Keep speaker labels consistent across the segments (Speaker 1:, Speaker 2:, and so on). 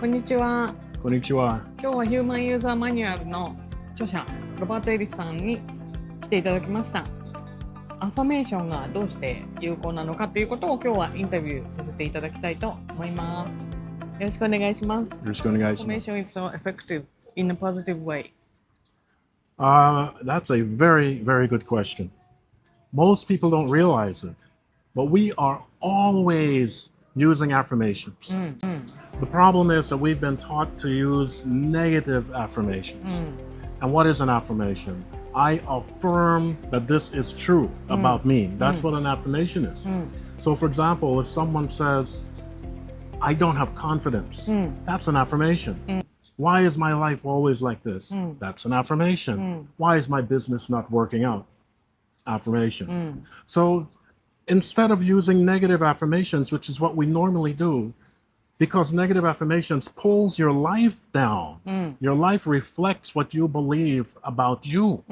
Speaker 1: こんにちは。
Speaker 2: こんにちは。
Speaker 1: 今日はヒューマンユーザーマニュアルの著者ロバート・エリスさんに来ていただきました。アファメーションがどうして有効なのかということを今日はインタビューさせていただきたいと思います。よろしくお願いします。よ
Speaker 2: ろしくお願いします。
Speaker 1: Affirmation is so effective in a positive way.
Speaker 2: That's a very, very good question. Most people don't realize it, but we are always using affirmations. The problem is that we've been taught to use negative affirmations. And what is an affirmation? I affirm that this is true about me. That's what an affirmation is. So for example, if someone says, I don't have confidence, that's an affirmation. Why is my life always like this? That's an affirmation. Why is my business not working out? Affirmation. So instead of using negative affirmations, which is what we normally do, because negative affirmations pulls your life down. Your life reflects what you believe about you.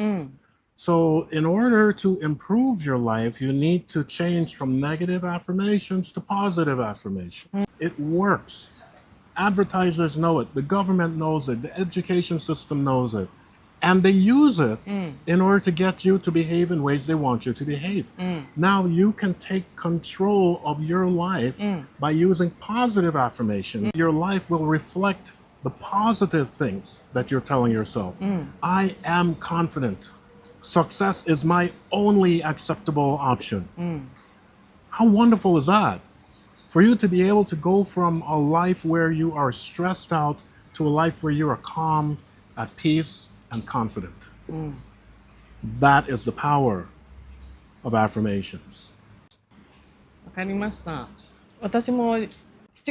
Speaker 2: So in order to improve your life, you need to change from negative affirmations to positive affirmations. It works. Advertisers know it. The government knows it. The education system knows it. And they use it in order to get you to behave in ways they want you to behave. Now you can take control of your life by using positive affirmation. Your life will reflect the positive things that you're telling yourself. I am confident. Success is my only acceptable option. How wonderful is that? For you to be able to go from a life where you are stressed out to a life where you are calm, at peace, and confident. That is the power of affirmations.
Speaker 1: わかりました。私も7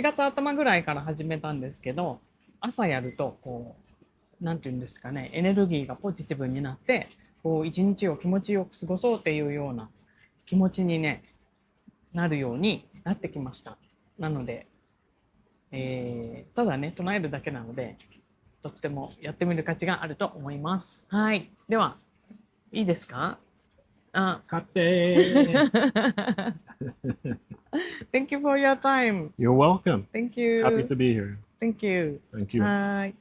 Speaker 1: 月頭ぐらいから始めたんですけど、朝やるとこうなんていうんですかね、エネルギーがポジティブになって、こう一日を気持ちよく過ごそうっていうような気持ちにねなるようになってきました。なので、ただね唱えるだけなので。とってもやってみる価値があると思います。はい。では、いいですか？
Speaker 2: 勝手
Speaker 1: Thank you for your time.
Speaker 2: You're welcome.
Speaker 1: Thank you.
Speaker 2: Happy to be here.
Speaker 1: Thank you.
Speaker 2: Thank you.
Speaker 1: はい。